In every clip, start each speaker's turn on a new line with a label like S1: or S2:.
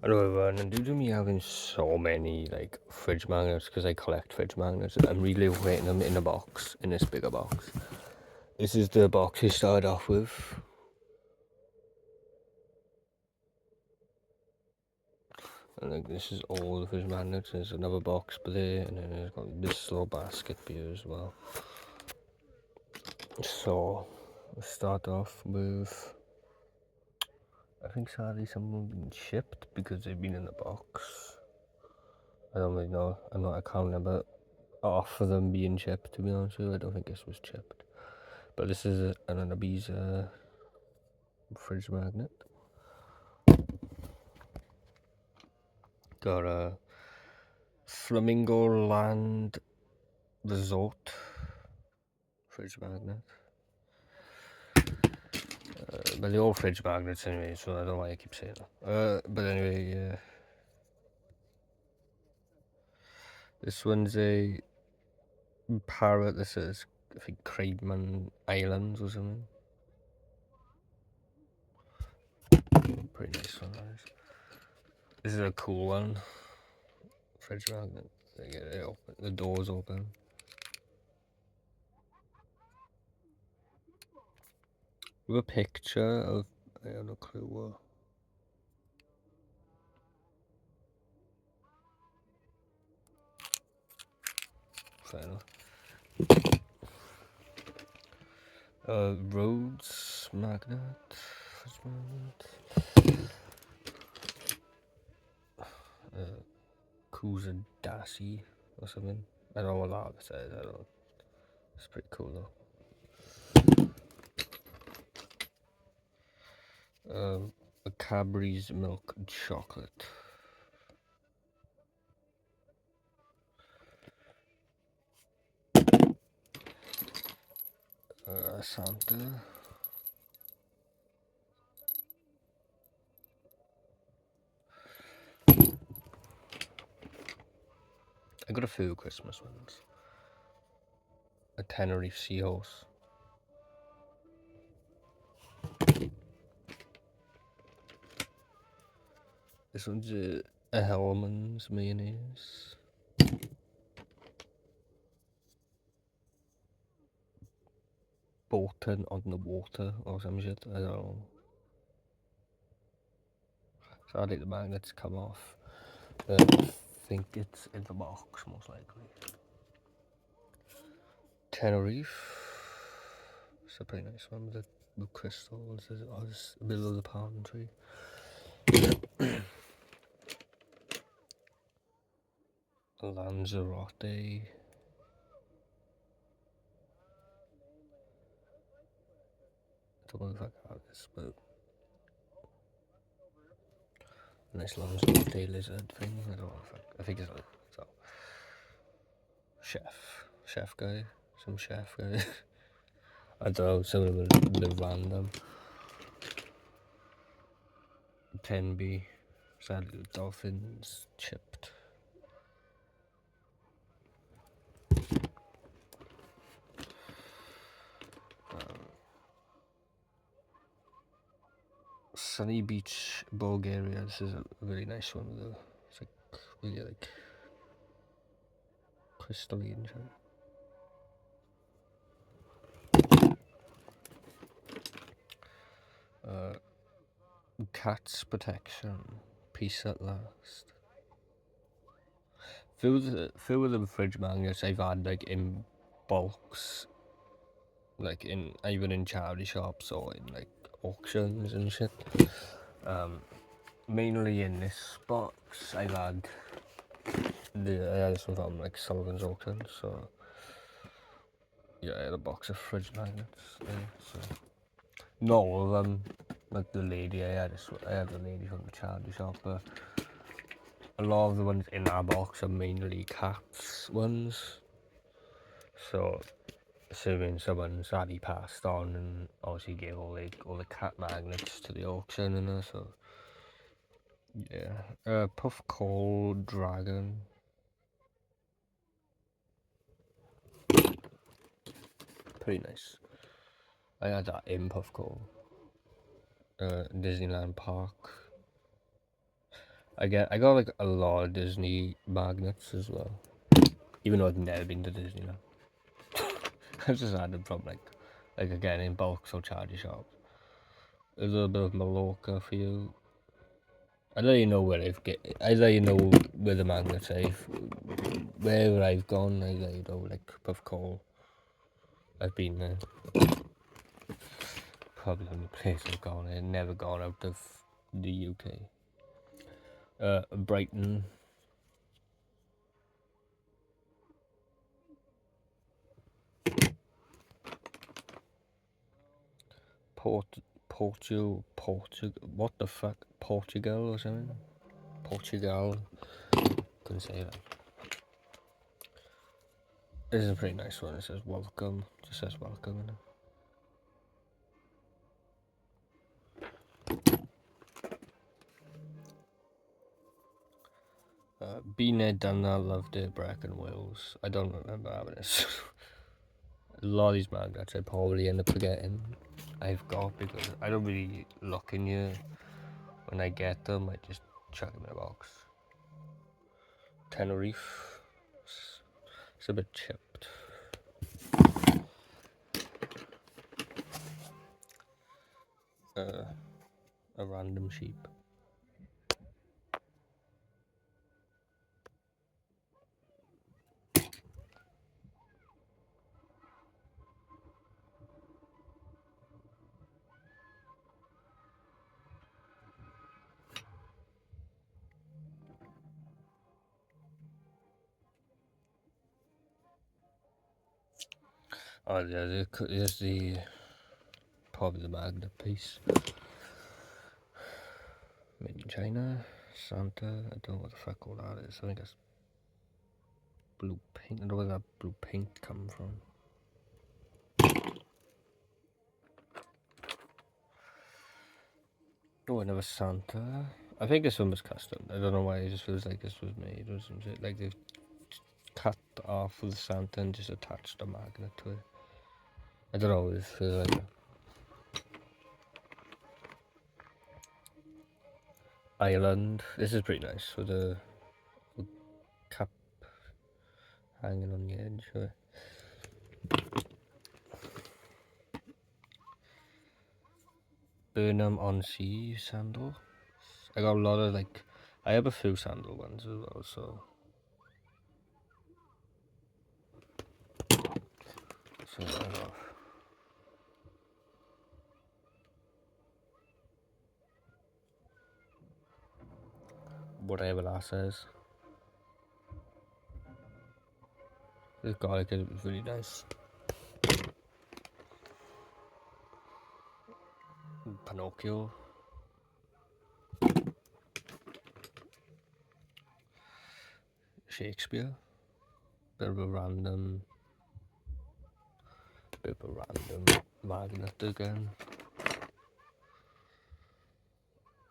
S1: I know, and due to me having so many like fridge magnets, because I collect fridge magnets, I'm relocating them in a box, in this bigger box. This is the box I started off with. And like this is all the fridge magnets. There's another box there, and then there's got this little basket here as well. So we'll start off with, I think sadly some of them have been shipped because they've been in the box. I don't really know. I can't remember half of them being chipped, to be honest with you. I don't think this was chipped. But this is an Annabee's fridge magnet. Got a Flamingo Land Resort fridge magnet. But they're all fridge magnets anyway, so I don't know why I keep saying that. But anyway, yeah. This one's a parrot. This is, I think, Craigman Islands or something. Pretty nice one, guys. This is a cool one. Fridge magnet. They get it open. The door's open. With a picture of, I have no clue what. Fair enough. Rhodes magnet. Fridge magnet. Kusadasi or something. I don't know what that says. I don't know. It's pretty cool though. A Cadbury's milk chocolate. Santa. I got a few Christmas ones. A Tenerife Seahorse. This one's a Hellman's mayonnaise. Bolton on the water or some shit. I don't know. So I think the magnets come off. I think it's in the box most likely. Tenerife. It's a pretty nice one with the crystals. It's the middle of the palm tree. Lanzarote. I don't know if I got this, but nice Lanzarote lizard thing. I don't know if I think it's like so. Chef guy, some chef guy. I don't know. Some of them are random. 10B. Sadly, the dolphins chipped. Sunny Beach, Bulgaria. This is a really nice one though. It's like really like crystalline. Cats protection. Peace at last. Few of the fridge magnets I've had like in bulks, like in even in charity shops or in like auctions and shit. Mainly in this box I've had I had this one from like Sullivan's auction, so yeah, I had a box of fridge magnets there, so not all of them. Like the lady I had the lady from the charity shop, but a lot of the ones in our box are mainly cats ones. So assuming someone sadly passed on and obviously gave all the cat magnets to the auction and that, so yeah. Puff Coal Dragon. Pretty nice. I had that in Puff Coal. Disneyland Park. I got like a lot of Disney magnets as well, even though I've never been to Disneyland. I've just had them from like again in bulks or charity shops. A little bit of Mallorca for you. I let you know where I let you know where the magnets are. Wherever I've gone, I let you know, like Puff Call. I've been there. Probably the only place I've gone. I've never gone out of the UK. Brighton. Portugal, what the fuck? Portugal or something? Portugal. Couldn't say that. This is a pretty nice one. It says welcome. Just says welcome in it. Been there, done that, loved it, Brecon Wales. I don't remember having this. A lot of these magnets I probably end up forgetting I've got because I don't really look in here. When I get them, I just chuck them in a box. Tenerife. It's a bit chipped. A random sheep. Oh yeah, there's the probably the magnet piece. Made in China, Santa. I don't know what the fuck all that is. I think it's blue paint. I don't know where that blue paint come from. Oh, another Santa. I think this one was custom. I don't know why. It just feels like this was made or some shit. Like they've cut off with Santa and just attached a magnet to it. I don't know. It feels like. Island. This is pretty nice with a cap hanging on the edge. Burnham-on-Sea sandal. I got a lot of like. I have a few sandal ones as well, so. So I got. Whatever that says. This garlic is really nice. Pinocchio. Shakespeare. Bit of a random magnet again.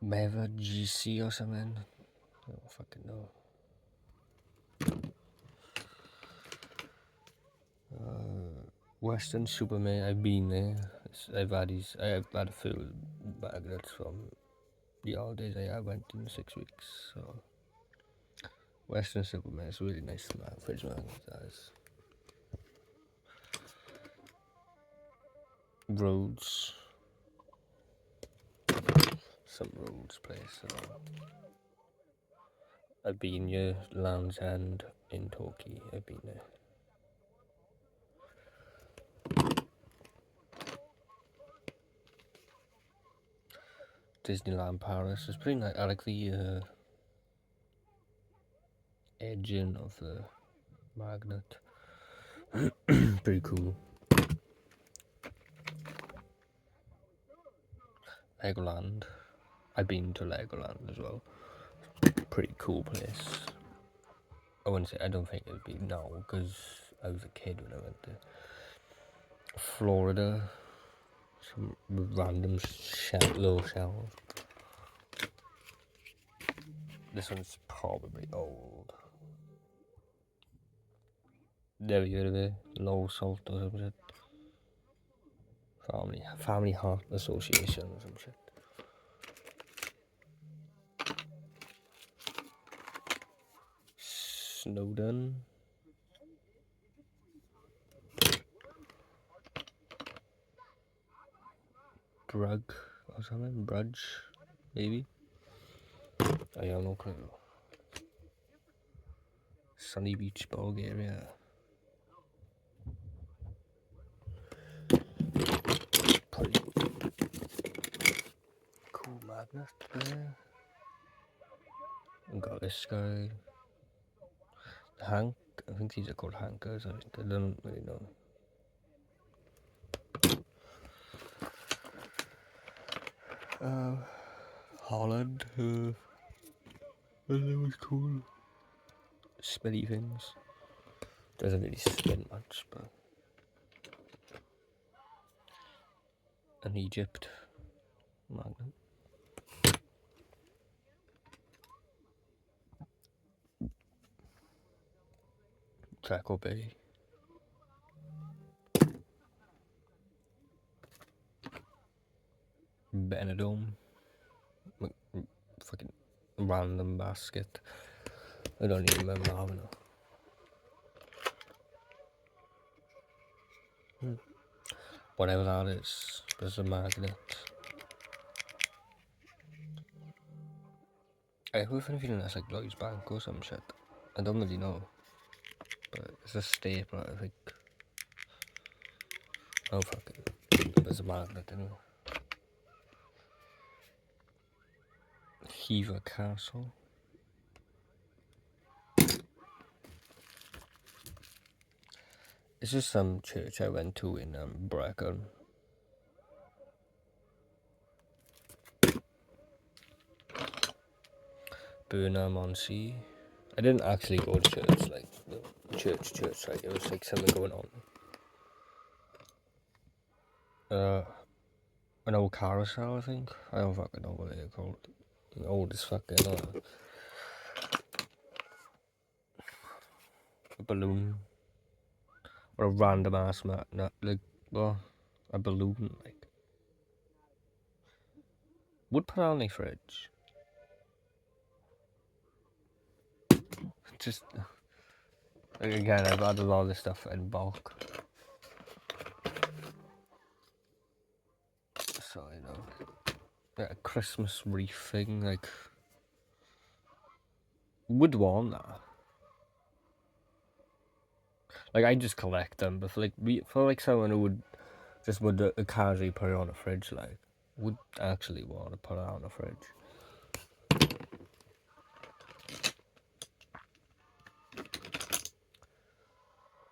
S1: Meva GC or something. I don't fucking know. Western Superman. I've been there. I've had a few magnets from the holidays I went in 6 weeks. So Western Superman is really nice fridge magnet. That is. Rhodes. Some Rhodes place. I've been here, Land's End in Turkey. I've been there. Disneyland Paris is pretty nice. I like the edging of the magnet. Pretty cool. Legoland. I've been to Legoland as well. Pretty cool place. I wouldn't say, I don't think it'd be now because I was a kid when I went there. Florida. Some random little shell. This one's probably old. Never heard of it. Low salt or some shit. Family Heart Association or some shit. Snowden. Brugg or something? Brudge, maybe? I have no clue. Sunny Beach, Bulgaria. Pretty cool magnet there. And got this guy. Hank. I think these are called hankers. I don't really know. Holland. I think it was cool. Spinny things. Doesn't really spin much, but. An Egypt magnet. Taco Bay. Benidorm. Fucking random basket. I don't even remember having it. Whatever that is, there's a magnet. I have a feeling that's like Lloyd's Bank or some shit. I don't really know. But it's a staple, I think. Oh fuck it. There's a magnet anyway. Hever Castle. This is some church I went to in Brecon. Burnham-on-Sea. I didn't actually go to church, like the church, like it was like something going on. An old carousel, I think. I don't fucking know what they're called. Old as fucking a balloon. Or a random ass magnet, like, well, a balloon, like. Would put on the fridge. Just, like, again, I've added all this stuff in bulk. So, you know, like a Christmas wreath thing, like, would want that. Like, I just collect them, but for like someone who would just would casually put it on a fridge, like, would actually want to put it on a fridge.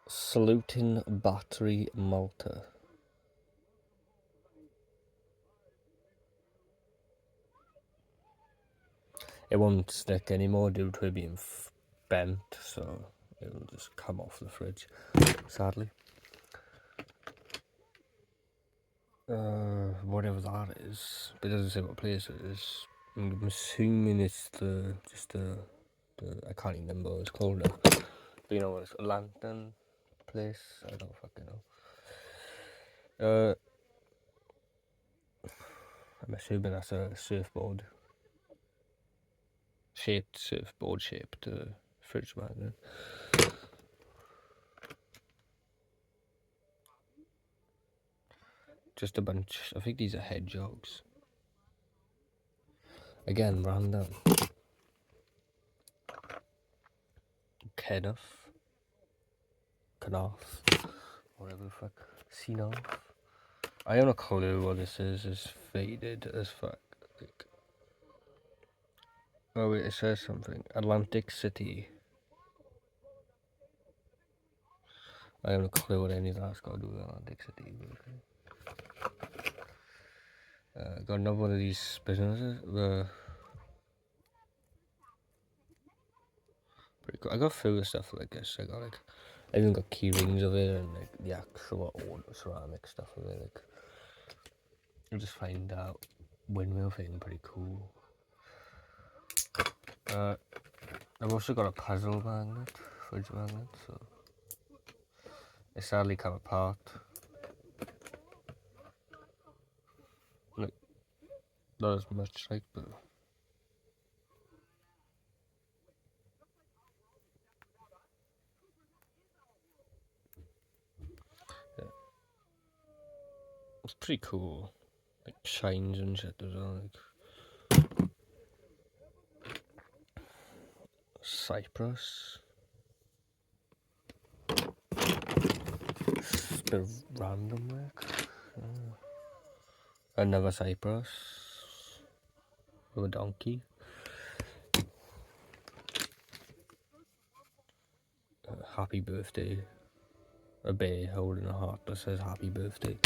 S1: Saluting Battery, Malta. It won't stick anymore due to it being bent, so it'll just come off the fridge, sadly. Whatever that is, but it doesn't say what place it is. I'm assuming it's the I can't even remember what it's called now. But you know what, it's a lantern place. I don't fucking know. I'm assuming that's a surfboard shaped fridge magnet. Just a bunch. I think these are hedgehogs. Again, random. Kenneth. Whatever the fuck. Seen I have no clue what this is. It's faded as fuck. Like, oh wait, it says something. Atlantic City. I have no clue what any of that's got to do with Atlantic City. Got another one of these businesses. Pretty cool. I got a few stuff like this. I even got key rings of it and like the actual old ceramic stuff of it. Like, you just find out windmill thing pretty cool. I've also got a puzzle magnet, fridge magnet, so it sadly come apart. Like, not as much, like, but It's pretty cool. Like shines and shit as well. Like Cyprus. It's a bit of random work. Another Cyprus with a donkey. Happy birthday. A bear holding a heart that says happy birthday.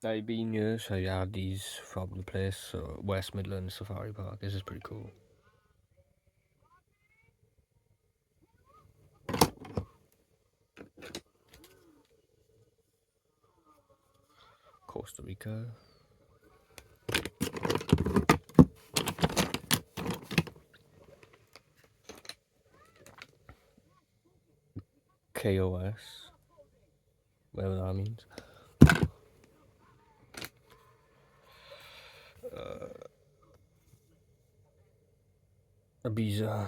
S1: I've been here, so I had these from the place, so West Midlands Safari Park. This is pretty cool. Costa Rica. KOS. Whatever that means. Ibiza.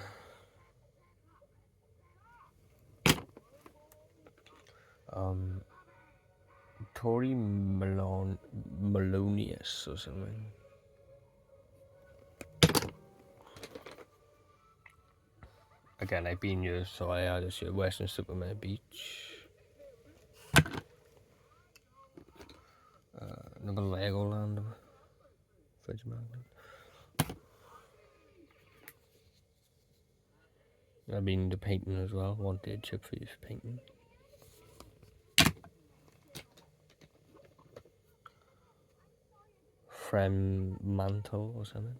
S1: Tory Melonius or something. Again, I've been here, so I had this here, Western Supermare Beach. Another Legoland fridge magnet. I've been to painting as well. Wanted chip for painting. Fremantle or something.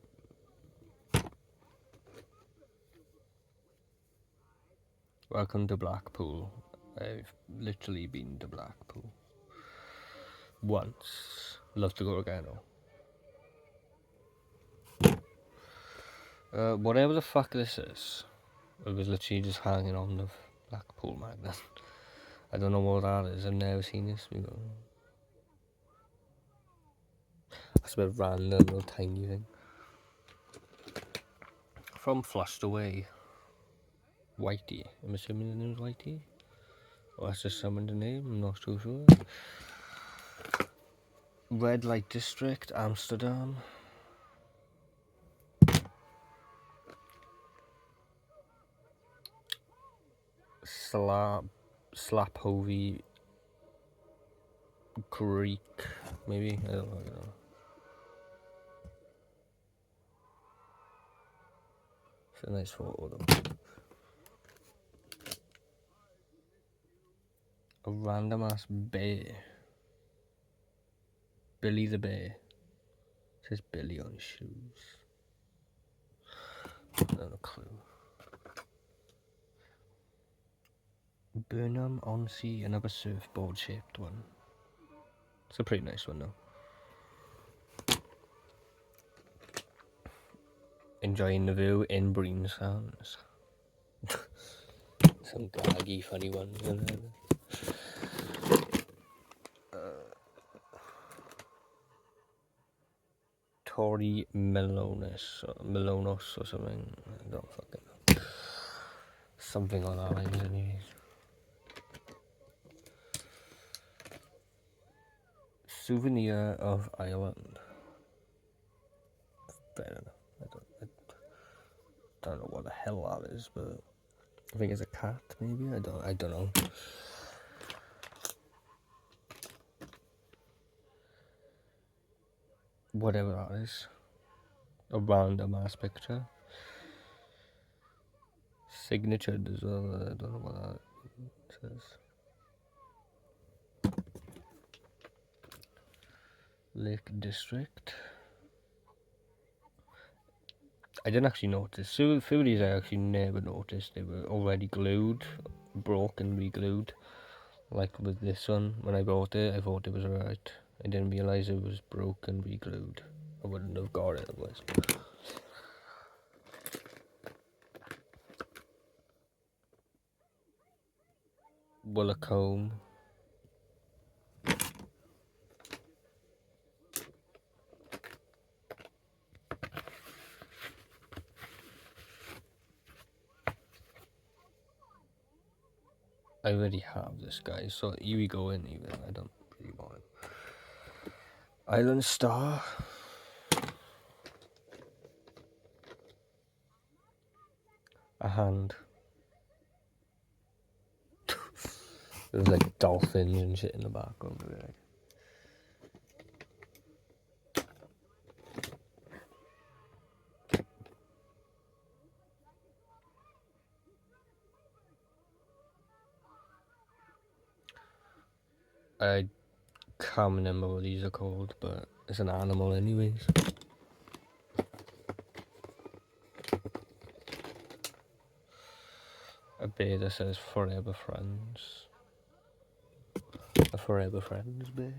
S1: Welcome to Blackpool. I've literally been to Blackpool once. Love to go again though. Whatever the fuck this is, it was literally just hanging on the Blackpool magnet. I don't know what that is. I've never seen this before. That's a bit random, little tiny thing. From Flushed Away. Whitey. I'm assuming the name's Whitey. Or that's just someone's name, I'm not too sure. Red Light District, Amsterdam. Slaphovy Creek, maybe? I don't know. It's a nice photo though. A random ass bear. Billy the Bear. It says Billy on his shoes. Not a clue. Burnham on Sea, another surfboard shaped one. It's a pretty nice one though. Enjoying the view in Breen Sands. Some gaggy funny ones in there. Tory Melonos or something. I don't fucking know. Something on that lines anyways. Souvenir of Ireland. Fair enough. I don't know what the hell that is, but I think it's a cat maybe. I don't know. Whatever that is. A random ass picture. Signatured as well. I don't know what that says. Lake District. I didn't actually notice. Some of these I actually never noticed. They were already glued, broken, re-glued. Like with this one, when I bought it, I thought it was alright. I didn't realise it was broken, re-glued. I wouldn't have got it otherwise. Woolacombe. I already have this guy, so here we go in even. I don't really want him. Island Star. A hand. There's like dolphins and shit in the background. Like. I can't remember what these are called, but it's an animal anyways. A bear that says Forever Friends. A Forever Friends bear.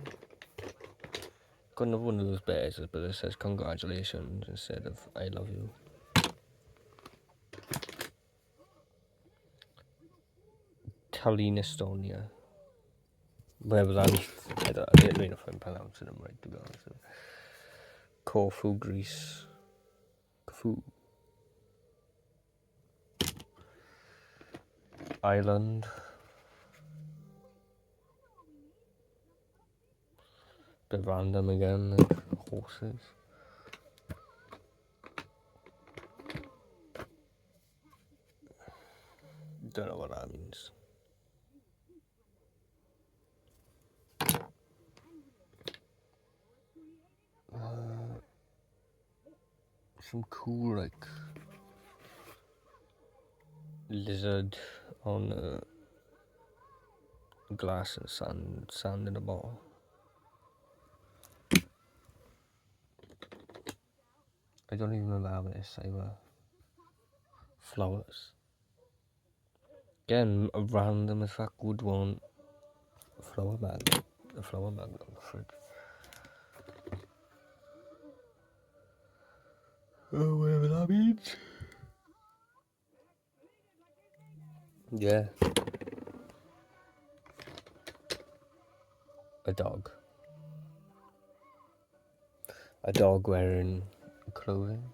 S1: Got another one of those bears, but it says congratulations instead of I love you. Tallinn, Estonia. Whatever that is. I don't know if I'm pronouncing them right, to be honest. Corfu, Greece. Corfu. Ireland. Bit random again, like horses. Don't know what that means. Some cool, like, lizard on glass and sand in a bottle. I don't even remember this either. Flowers. Again, a random as fuck would want a flower magnet. A flower magnet on the fridge. Oh, whatever that means. Yeah. A dog. A dog wearing clothing.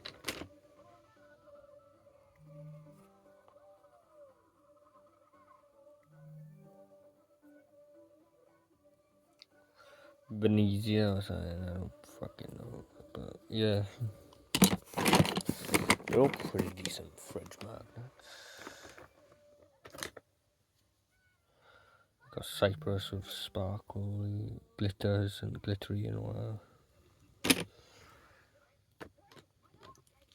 S1: Venezia or something, I don't fucking know. But yeah. They're all pretty decent fridge magnets. Got Cyprus with sparkle, glitters and glittery and all that.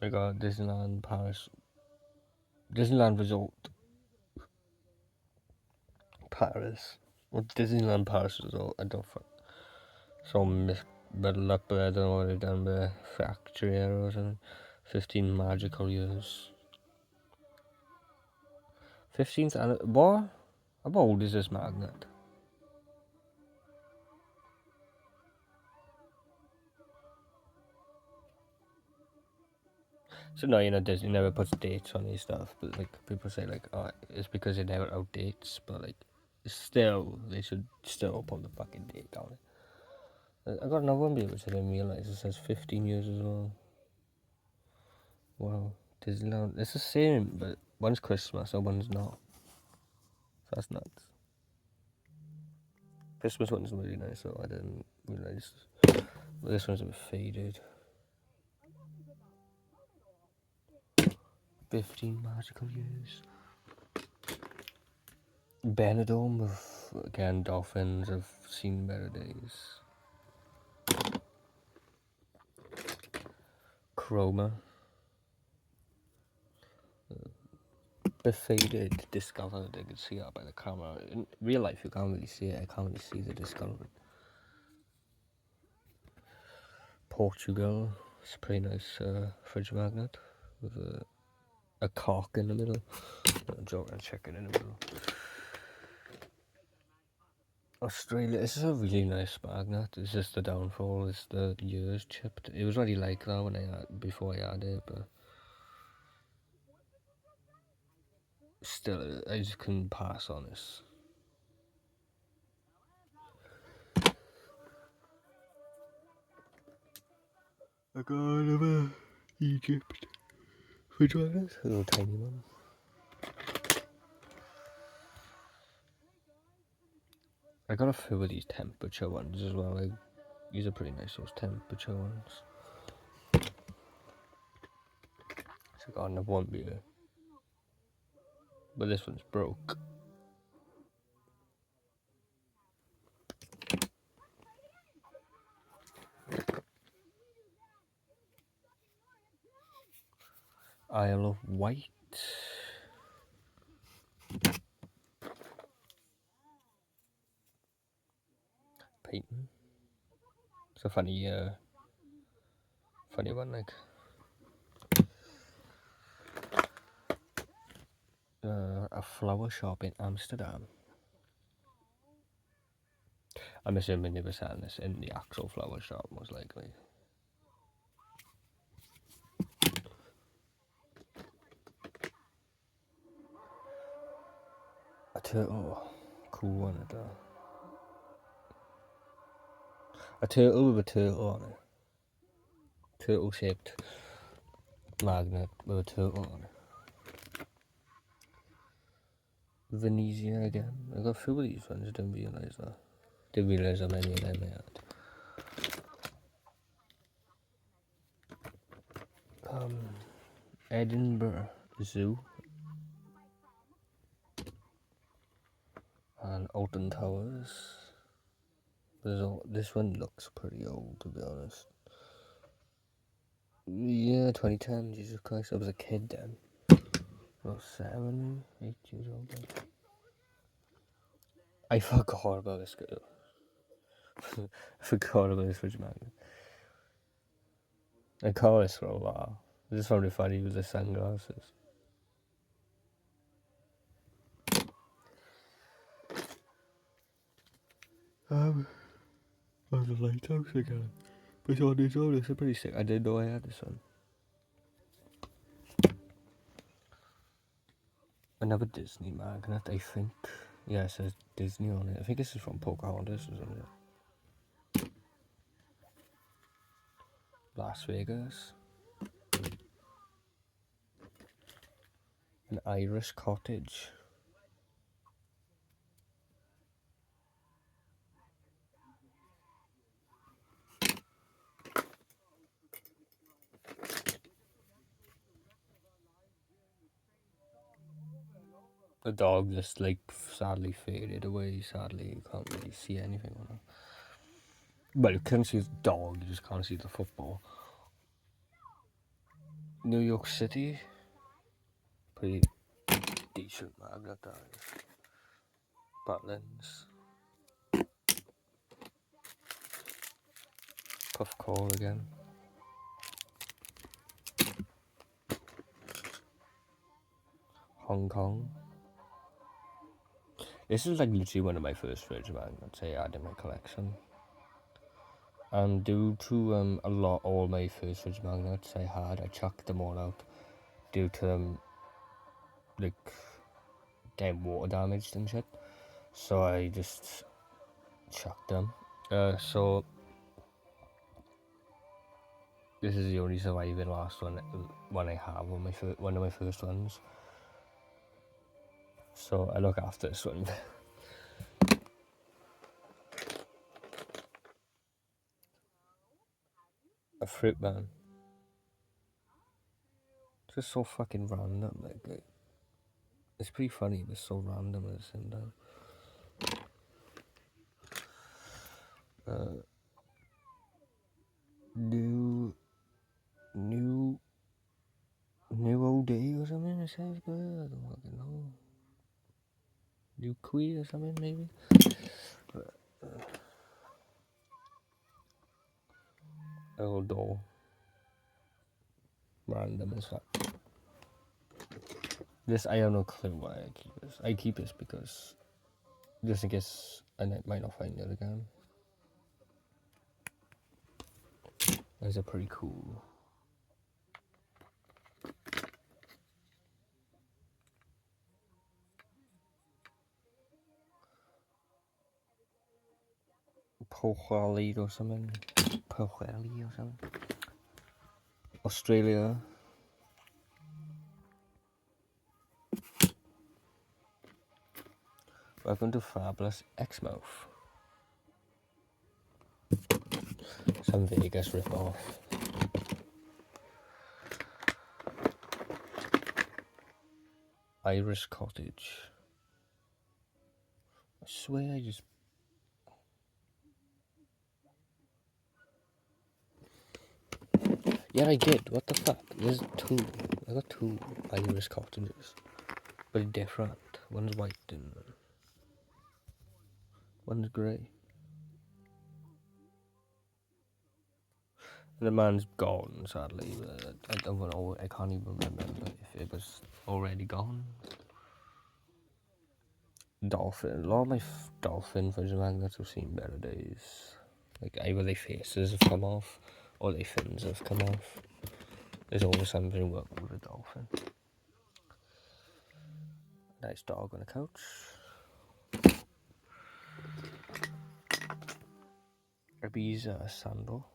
S1: I got Disneyland Paris. Disneyland Resort. Paris. Or Disneyland Paris Resort, I don't fuck. Some middle up there, I don't know what they done there. Factory error or something. 15 magical years. 15th and what? How old is this magnet? So no, you know, Disney never puts dates on these stuff, but like people say like, oh, it's because it never outdates, but like, still, they should still put the fucking date on it. I got another one here which I didn't realise it says 15 years as well. Wow, Disneyland, it's the same, but one's Christmas and one's not. So that's nuts. Christmas one's really nice, so I didn't realise. But this one's a bit faded. 15 magical years. Benidorm with, again, dolphins. I've seen better days. Chroma. Bit faded, discovered. I can see that by the camera. In real life, you can't really see it. I can't really see the discoloration. Portugal. It's a pretty nice fridge magnet with a cock in the middle. I'm joking, I'll check it in the middle. Australia, this is a really nice magnet. It's just the downfall is the years chipped. It was already like that when before I had it, but still, I just couldn't pass on this. I got another Egypt fridge magnet, a little tiny one. I got a few of these temperature ones as well. Like, these are pretty nice, those temperature ones. So I got another one beer. But this one's broke. Isle of Wight. Peyton. It's a funny one, like. A flower shop in Amsterdam. I'm assuming they were selling this in the actual flower shop, most likely. A turtle. Cool one, it though. A turtle with a turtle on it. Turtle shaped magnet with a turtle on it. Venezia again. I got a few of these ones, I didn't realise that. Didn't realise how many of them I had. Edinburgh Zoo. And Alton Towers. This one looks pretty old, to be honest. Yeah, 2010, Jesus Christ, I was a kid then. About 7, 8 years old then. I forgot about this girl. I forgot about this fridge magnet. I call this for a while. I just found it funny with the sunglasses. On the lighthouse again. But on this one, it's pretty sick. I didn't know I had this one. Another Disney magnet, I think. Yeah, it says Disney on it. I think this is from Pocahontas or something. Las Vegas. An Irish cottage. The dog just like sadly faded away. Sadly, you can't really see anything on it. Well, you can see the dog, you just can't see the football. New York City. Pretty decent magnet, that is. Butlins. Puff Call again. Hong Kong. This is like literally one of my first fridge magnets I had in my collection. And due to all my first fridge magnets I chucked them all out due to them like getting water damaged and shit. So I just chucked them. So this is the only surviving last one I have on one of my first ones. So I look after this one. A fruit man. Just so fucking random, like it's pretty funny, but so random at the same time. New OD or something, it says, I don't fucking know. New Queen or something, maybe? Old door. Random as fuck. This, I have no clue why I keep this. I keep this because, just in case I might not find it again. These are pretty cool. Pohali or something. Pohali or something. Australia. Welcome to Fabulous Exmouth. Some Vegas rip-off. Irish Cottage. I swear I just... Yeah, I did. What the fuck? There's two. I got two Irish cottages. But different. One's white and one's grey. And the man's gone, sadly. I don't know. I can't even remember if it was already gone. Dolphin. A lot of my dolphin fridge magnets have seen better days. Like either their faces have come off or their fins have come off. There's always something wrong with a dolphin. Nice dog on the couch. Ibiza sandal.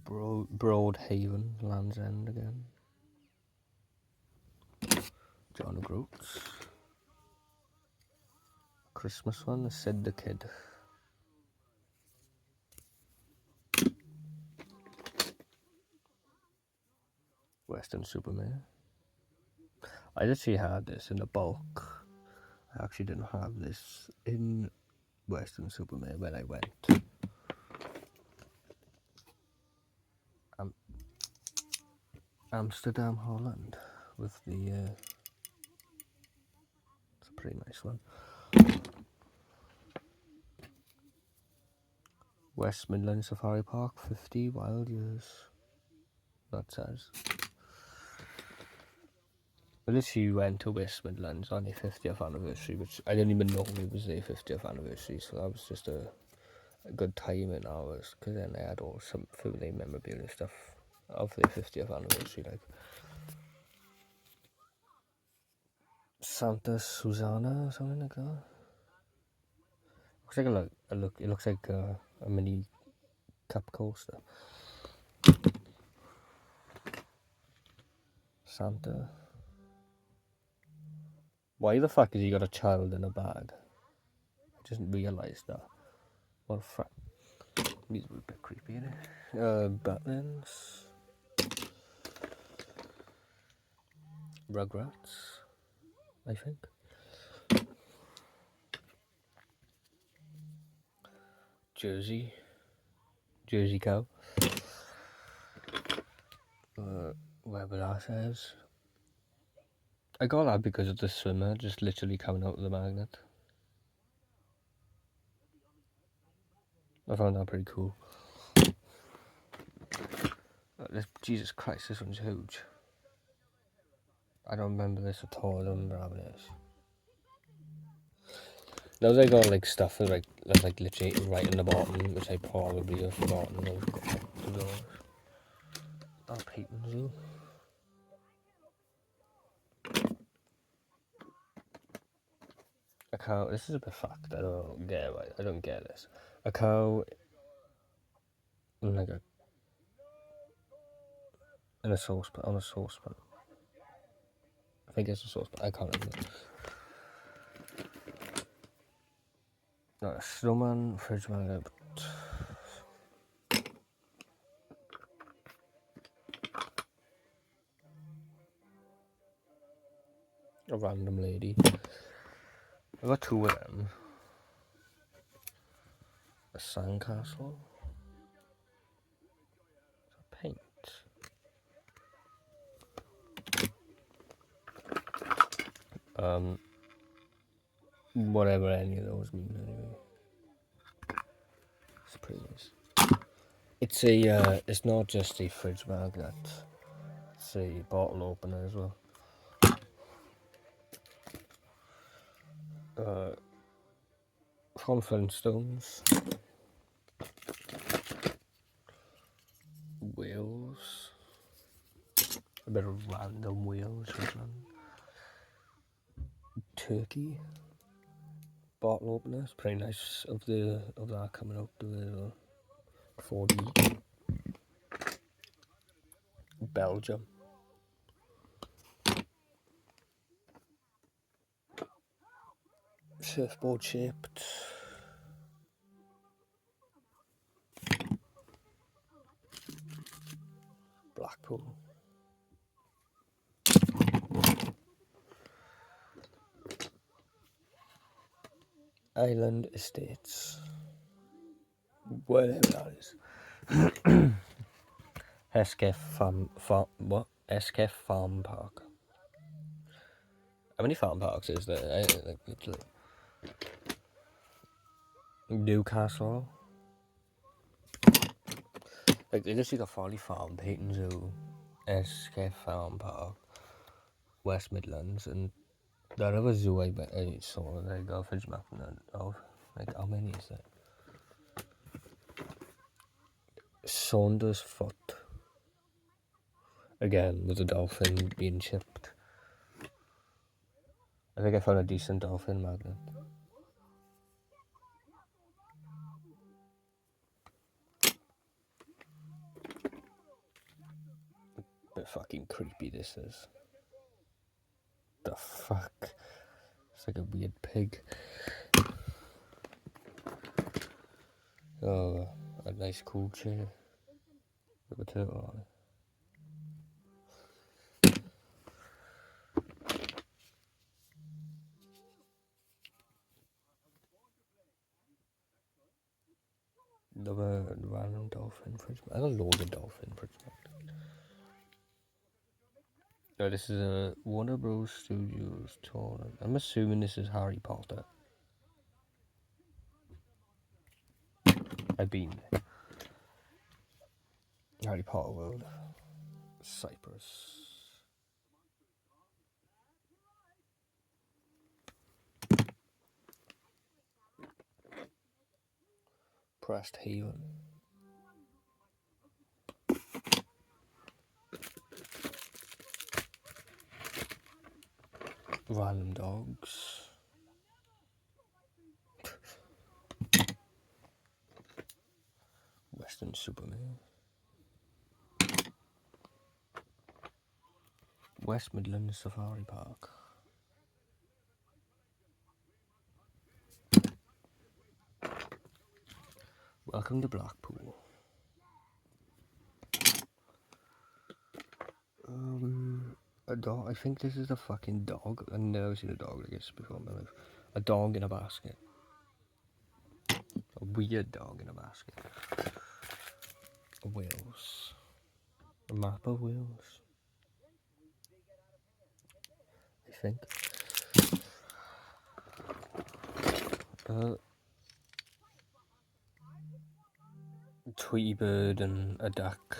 S1: Broadhaven, Land's End again. John O'Groats. Christmas one, the Sid the Kid. Weston-super-Mare. I actually had this in a bulk. I actually didn't have this in Weston-super-Mare when I went. Amsterdam, Holland, with the, it's a pretty nice one. West Midlands Safari Park, 50 wild years. That says. I literally went to West Midlands on their 50th anniversary, which I didn't even know it was their 50th anniversary, so that was just a good time in ours, because then they had all some family memorabilia stuff of their 50th anniversary, like Santa Susana or something like that. Looks like it looks like a mini cup coaster. Santa. Why the fuck has he got a child in a bag? I just realised that. What the fuck? He's a bit creepy, isn't it? Batmans. Rugrats, I think. Jersey cow. Whatever that says. I got that because of the swimmer just literally coming out of the magnet. I found that pretty cool. Jesus Christ, this one's huge. I don't remember this at all. I don't remember having this. Now they got like stuff that's like literally right in the bottom, which I probably have forgotten or got to be honest. That peeping zoo. A cow. This is a bit fucked. I don't get it. I don't get this. A cow like in a saucepan, on a saucepan. I think it's a saucepan. I can't remember. No, a snowman, fridge magnet. A random lady. I got two of them. A sandcastle. A paint. Whatever any of those mean anyway. It's pretty nice. It's a it's not just a fridge magnet. It's a bottle opener as well. From Flintstones. Wales. A bit of random Wales. Turkey. Bottle opener. It's pretty nice of that coming out to the 4D. Belgium. Surfboard shaped. Blackpool. Island Estates. Whatever that is. Hesketh what? Hesketh Farm Park. How many farm parks is there? Newcastle. Like they just got Folly Farm, Peyton Zoo, Hesketh Farm Park, West Midlands, and that other zoo I saw there, Gulfridge Map, and like how many is there? Saunders Foot. Again, with a dolphin being chipped. I think I found a decent dolphin magnet. Bit fucking creepy this is. The fuck? It's like a weird pig. Oh, a nice cool chair with a turtle on it. The random dolphin fridge. I got loads of dolphin fridge. No, this is a Warner Bros. Studios tour. I'm assuming this is Harry Potter. I've been there. Harry Potter World. Cyprus. Pressed Haven. Random dogs. Western-super-Mare. West Midlands Safari Park. Welcome to Blackpool. A dog. I think this is a fucking dog. I've never seen a dog like this before in my life. A dog in a basket. A weird dog in a basket. Wales. A map of Wales. I think. Tweety bird and a duck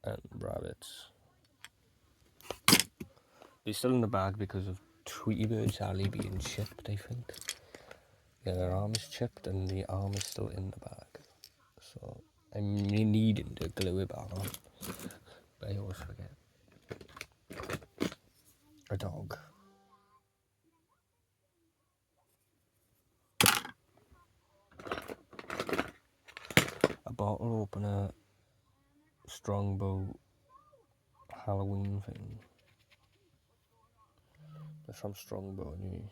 S1: and rabbits. They're still in the bag because of Tweety bird sadly being chipped, I think. Yeah, their arm is chipped and the arm is still in the bag. So I'm needing to glue it back on. But I always forget. A dog. A bottle opener. Strongbow Halloween thing. That's from Strongbow, anyway.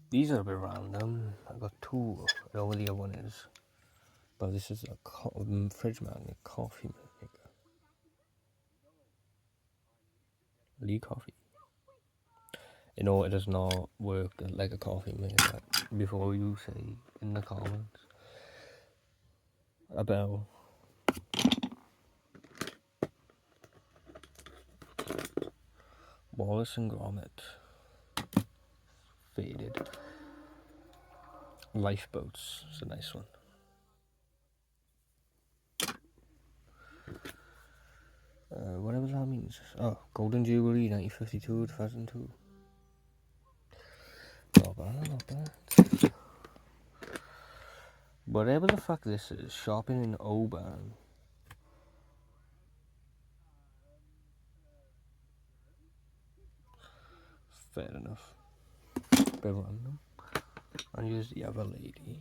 S1: These are a bit random. I got two. I know what the other one is. But this is a fridge magnet, coffee maker. Lee Coffee. You know, it does not work like a coffee maker. Before you say in the comments. A bell. Wallace and Gromit. Faded. Lifeboats. It's a nice one. Whatever that means. Oh, Golden Jubilee 1952 2002. Not bad, not bad. Whatever the fuck this is, shopping in Oban. Fair enough. Bit random. And here's the other lady.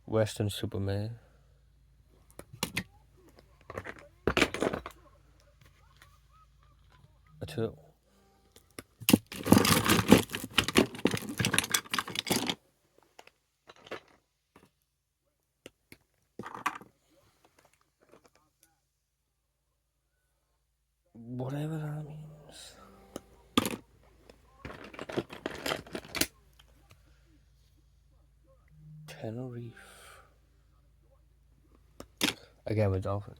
S1: Western-super-Mare. A turtle. Whatever that means. Tenerife. Again with dolphins.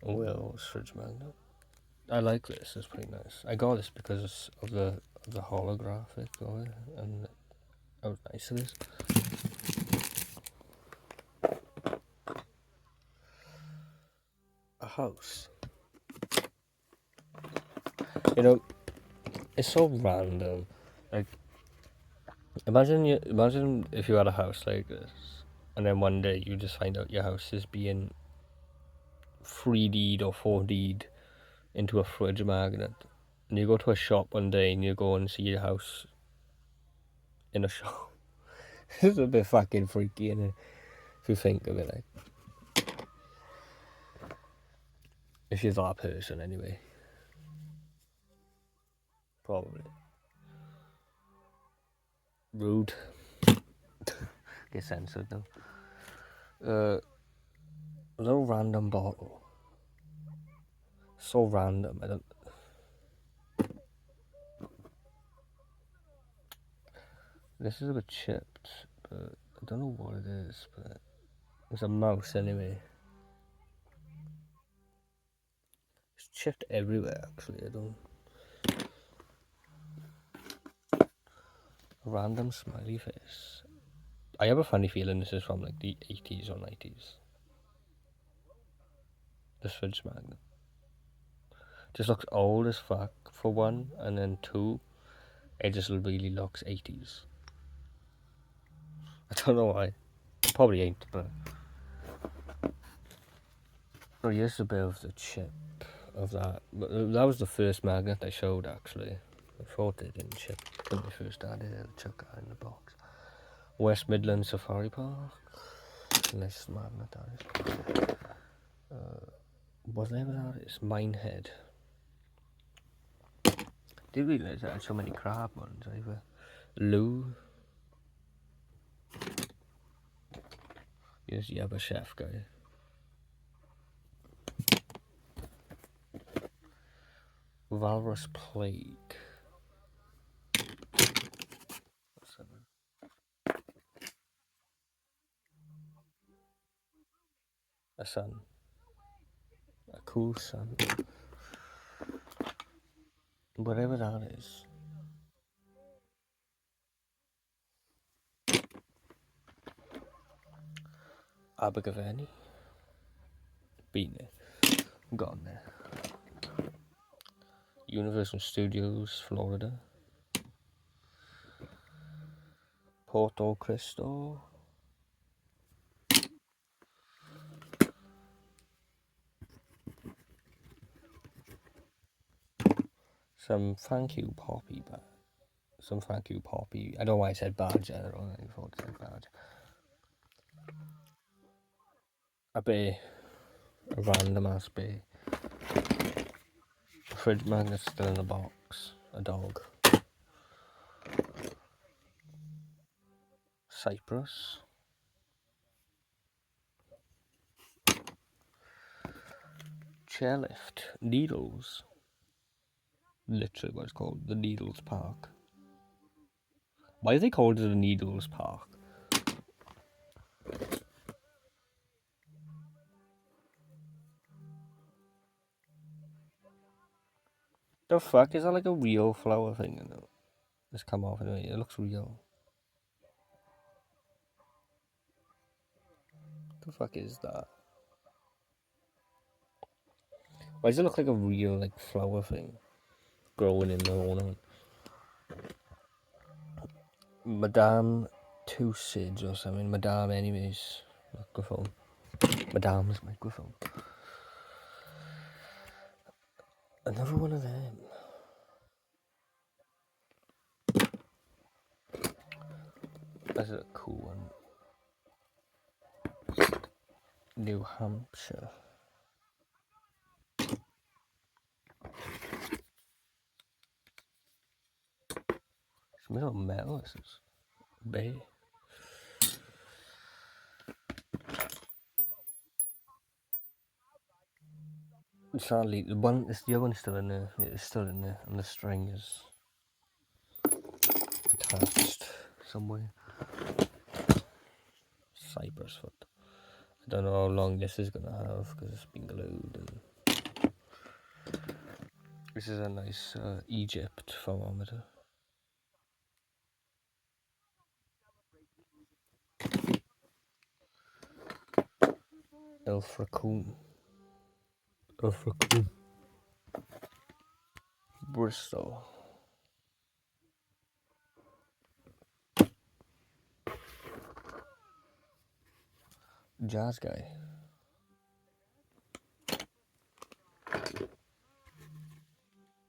S1: Whales, fridge magnet. I like this. It's pretty nice. I got this because of the holographic of it and how nice it is. A house. You know, it's so random. Like, imagine if you had a house like this, and then one day you just find out your house is being 3D'd or 4D'd into a fridge magnet, and you go to a shop one day and you go and see your house in a shop. It's a bit fucking freaky, innit? If you think of it, like, if you're that person, anyway. Probably. Rude. Get censored though. A little random bottle. So random. I don't. This is a bit chipped, but I don't know what it is. But it's a mouse anyway. It's chipped everywhere. Actually, I don't. A random smiley face. I have a funny feeling this is from like the 80s or 90s. This fridge magnet. Just looks old as fuck for one, and then two, it just really looks 80s. I don't know why. It probably ain't, but. Oh, here's a bit of the chip of that. But that was the first magnet I showed, actually. I thought they didn't chip when they first added it. I chuck that in the box. West Midlands Safari Park. Nice magnet, that is. Whatever that is. Minehead. Didn't realise I had so many crab ones either. Lou. Here's the other chef guy. Walrus Plague. What's that? A sun. A cool sun. Whatever that is. Abergavenny. Been there. Gone there. Universal Studios, Florida. Porto Cristo. Some Thank You Poppy badge. Some Thank You Poppy. I don't know why I said badge. I don't know. I thought I said badge. A bear. A random ass bear. A fridge magnet still in the box. A dog. Cyprus. Chairlift. Needles. Literally what it's called. The Needles Park. Why are they called the Needles Park? The fuck? Is that like a real flower thing? You know? It's come off anyway. It looks real. The fuck is that? Why does it look like a real like flower thing growing in the ornament? Madame Tussauds or something. Madame anyways. Microphone. Madame's microphone. Another one of them. That's a cool one. New Hampshire. It's not metal, this is bay. It's not the one. It's the other one's still in there. It's still in there, and the string is attached somewhere. Cypress foot. I don't know how long this is gonna have because it's been glued. And this is a nice Egypt thermometer. Ilfracombe. Bristol. Jazz guy.